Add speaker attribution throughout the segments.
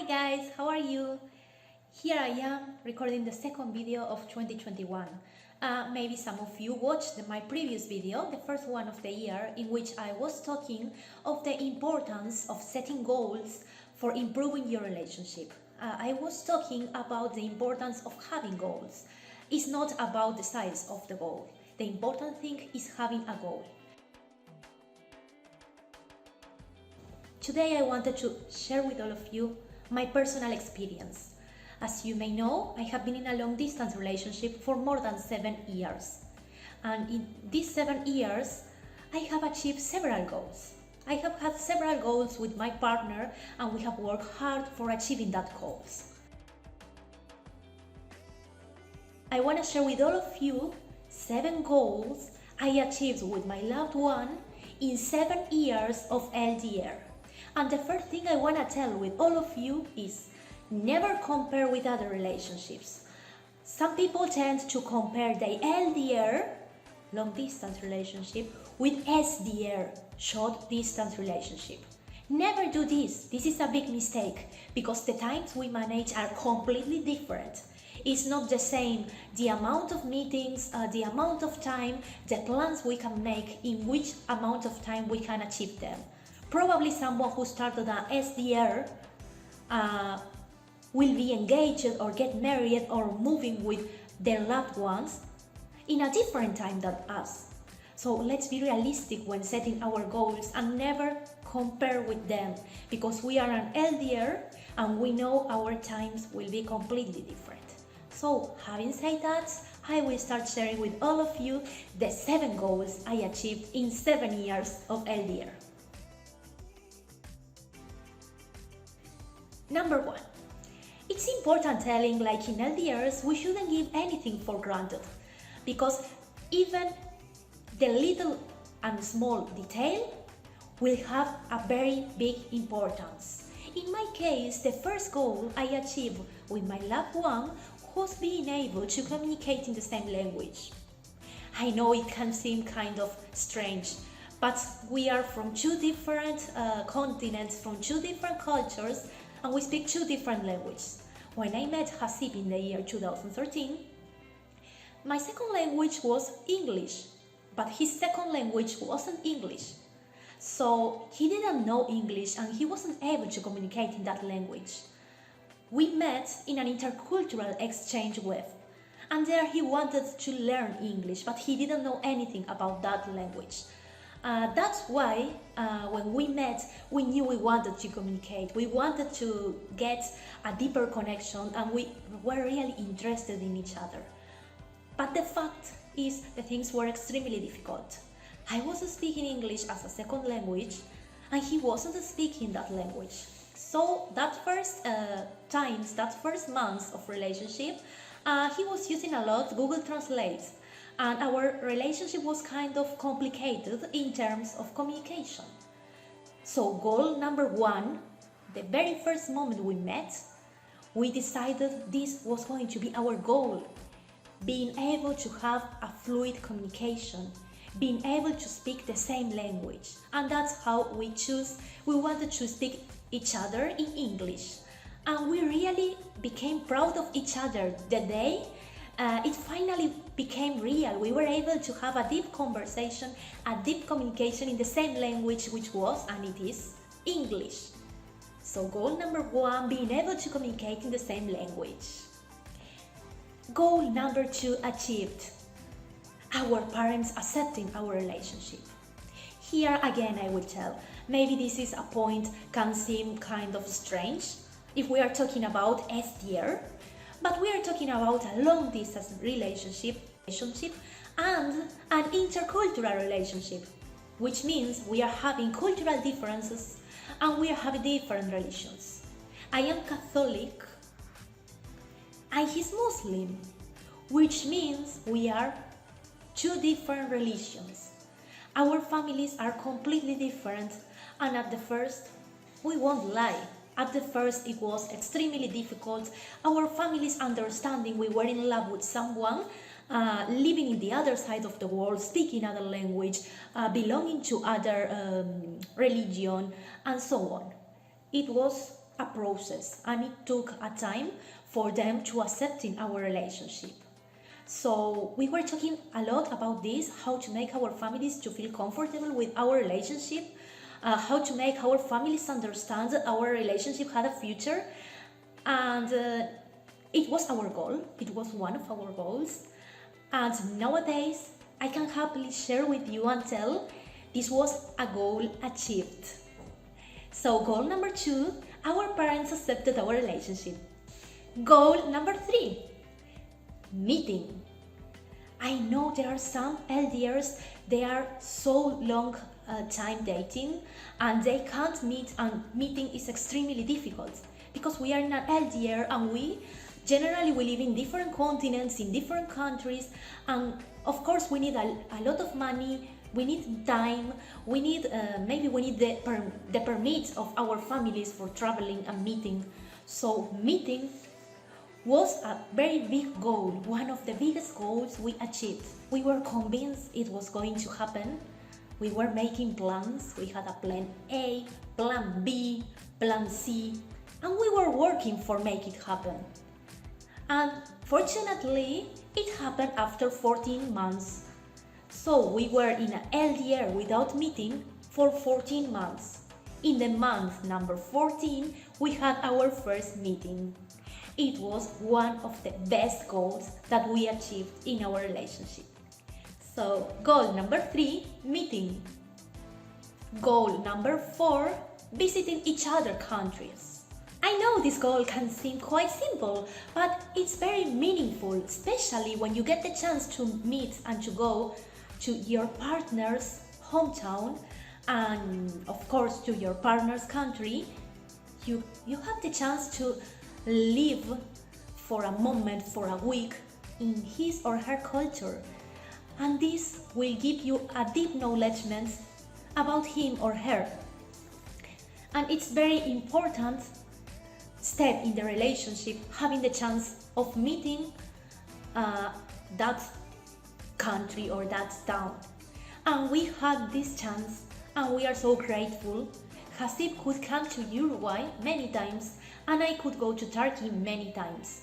Speaker 1: Hi guys, how are you? Here I am recording the second video of 2021. Maybe some of you watched my previous video, the first one of the year, in which I was talking of the importance of setting goals for improving your relationship. I was talking about the importance of having goals. It's not about the size of the goal. The important thing is having a goal. Today I wanted to share with all of you my personal experience. As you may know, I have been in a long-distance relationship for more than 7 years. And in these 7 years, I have achieved several goals. I have had several goals with my partner and we have worked hard for achieving that goals. I want to share with all of you 7 goals I achieved with my loved one in 7 years of LDR. And the first thing I want to tell with all of you is never compare with other relationships. Some people tend to compare the LDR, long distance relationship, with SDR, short distance relationship. Never do this. This is a big mistake because the times we manage are completely different. It's not the same, the amount of meetings, the amount of time, the plans we can make, in which amount of time we can achieve them. Probably someone who started an SDR will be engaged or get married or moving with their loved ones in a different time than us. So let's be realistic when setting our goals and never compare with them, because we are an LDR and we know our times will be completely different. So having said that, I will start sharing with all of you the 7 goals I achieved in 7 years of LDR. Number 1. It's important telling, like in LDRs, we shouldn't give anything for granted, because even the little and small detail will have a very big importance. In my case, the first goal I achieved with my loved one was being able to communicate in the same language. I know it can seem kind of strange, but we are from 2 different continents, from 2 different cultures, and we speak 2 different languages. When I met Hasib in the year 2013, my second language was English, but his second language wasn't English. So he didn't know English and he wasn't able to communicate in that language. We met in an intercultural exchange web, and there he wanted to learn English, but he didn't know anything about that language. That's why when we met, we knew we wanted to communicate. We wanted to get a deeper connection and we were really interested in each other. But the fact is, the things were extremely difficult. I was speaking English as a second language and he wasn't speaking that language. So that first months of relationship, he was using a lot Google Translate. And our relationship was kind of complicated in terms of communication. So goal number 1, the very first moment we met, we decided this was going to be our goal. Being able to have a fluid communication, being able to speak the same language. And that's how we wanted to speak each other in English. And we really became proud of each other the day it finally became real. We were able to have a deep conversation, a deep communication in the same language, which was, and it is, English. So goal number 1, being able to communicate in the same language. Goal number 2 achieved. Our parents accepting our relationship. Here again I will tell, maybe this is a point can seem kind of strange if we are talking about SDR, but we are talking about a long-distance relationship and an intercultural relationship, which means we are having cultural differences and we are having different religions. I am Catholic and he's Muslim, which means we are 2 different religions. Our families are completely different, and at the first, we won't lie, at the first it was extremely difficult. Our families understanding we were in love with someone, living in the other side of the world, speaking other language, belonging to other religion, and so on. It was a process, and it took a time for them to accept in our relationship. So we were talking a lot about this, how to make our families to feel comfortable with our relationship, how to make our families understand that our relationship had a future, and it was our goal. It was one of our goals, and nowadays I can happily share with you and tell this was a goal achieved. So goal number 2, our parents accepted our relationship. Goal number 3, meeting. I know there are some LDRs, they are so long time dating and they can't meet, and meeting is extremely difficult because we are in an LDR and we live in different continents, in different countries, and of course we need a lot of money, we need time, we need maybe we need the permits of our families for traveling and meeting. So meeting was a very big goal, one of the biggest goals we achieved. We were convinced it was going to happen. We were making plans. We had a plan A, plan B, plan C, and we were working for make it happen. And fortunately, it happened after 14 months. So we were in an LDR without meeting for 14 months. In the month number 14, we had our first meeting. It was one of the best goals that we achieved in our relationship. So goal number 3, meeting. Goal number 4, visiting each other countries. I know this goal can seem quite simple, but it's very meaningful, especially when you get the chance to meet and to go to your partner's hometown and of course to your partner's country. You have the chance to live for a moment, for a week, in his or her culture, and this will give you a deep knowledge about him or her. And it's very important step in the relationship, having the chance of meeting that country or that town. And we had this chance and we are so grateful. Hasib could come to Uruguay many times and I could go to Turkey many times.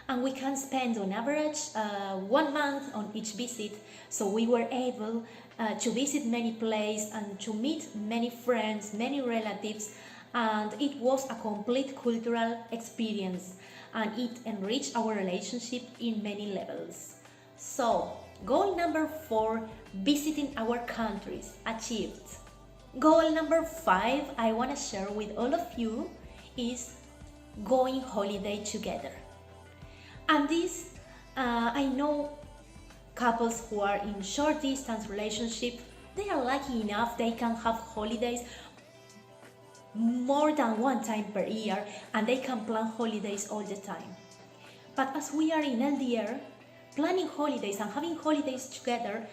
Speaker 1: And we can spend on average 1 month on each visit. So we were able to visit many places and to meet many friends, many relatives. And it was a complete cultural experience and it enriched our relationship in many levels. So goal number 4, visiting our countries, achieved. Goal number 5 I want to share with all of you is going holiday together. And this, I know couples who are in short distance relationship, they are lucky enough they can have holidays more than 1 time per year and they can plan holidays all the time. But as we are in LDR, planning holidays and having holidays together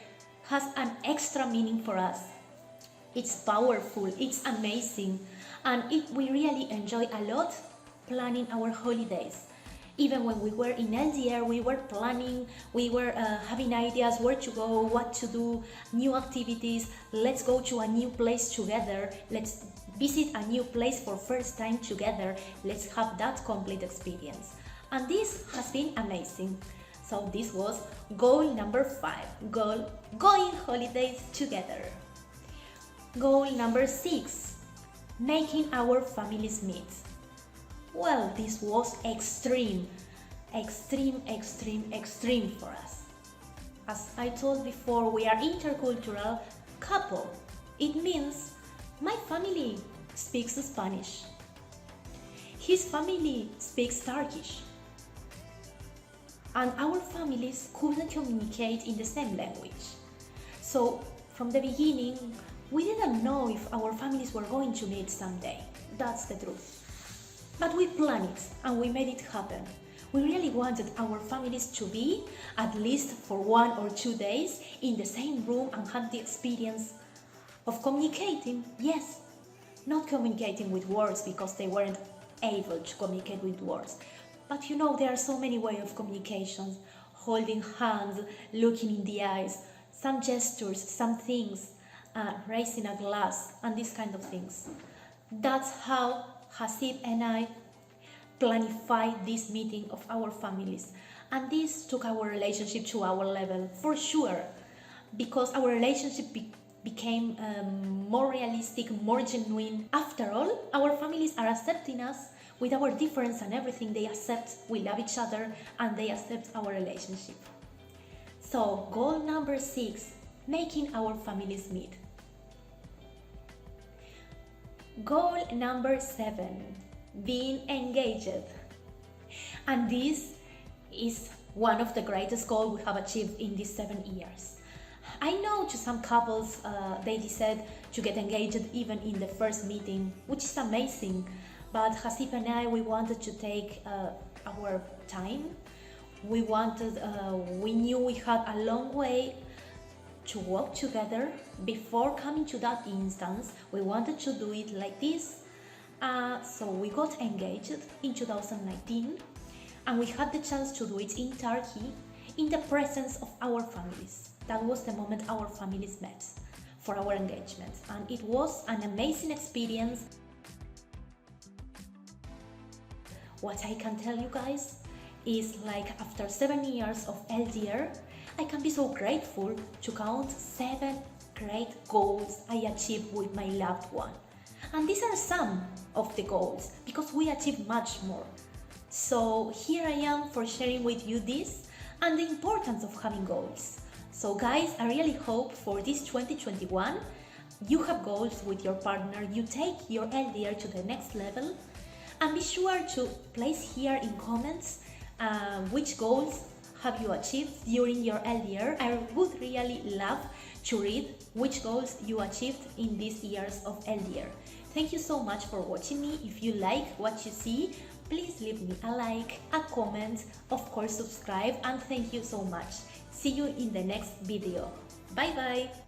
Speaker 1: has an extra meaning for us. It's powerful, it's amazing, and we really enjoy a lot planning our holidays. Even when we were in LDR, we were planning, we were having ideas where to go, what to do, new activities, let's go to a new place together, let's visit a new place for first time together, let's have that complete experience. And this has been amazing. So this was goal number 5, going holidays together. Goal number 6, making our families meet. Well, this was extreme for us. As I told before, we are intercultural couple. It means my family speaks Spanish. His family speaks Turkish. And our families couldn't communicate in the same language. So from the beginning, we didn't know if our families were going to meet someday. That's the truth. But we planned it and we made it happen. We really wanted our families to be, at least for 1 or 2 days, in the same room and have the experience of communicating. Yes, not communicating with words because they weren't able to communicate with words. But you know, there are so many ways of communication, holding hands, looking in the eyes, some gestures, some things, raising a glass, and these kind of things. That's how Hasib and I planified this meeting of our families, and this took our relationship to our level for sure, because our relationship became more realistic, more genuine. After all, our families are accepting us with our difference and everything. They accept we love each other and they accept our relationship. So goal number 6, making our families meet. Goal number 7, being engaged. And this is one of the greatest goals we have achieved in these 7 years. I know to some couples they decide to get engaged even in the first meeting, which is amazing, but Hasib and I, we wanted to take our time. We knew we had a long way to work together before coming to that instance. We wanted to do it like this. So we got engaged in 2019, and we had the chance to do it in Turkey in the presence of our families. That was the moment our families met for our engagement, and it was an amazing experience. What I can tell you guys is, like, after 7 years of LDR, I can be so grateful to count 7 great goals I achieved with my loved one. And these are some of the goals, because we achieved much more. So here I am for sharing with you this and the importance of having goals. So guys, I really hope for this 2021 you have goals with your partner, you take your LDR to the next level, and be sure to place here in comments which goals have you achieved during your LDR. I would really love to read which goals you achieved in these years of LDR. Thank you so much for watching me. If you like what you see, please leave me a like, a comment, of course subscribe, and thank you so much. See you in the next video. Bye bye!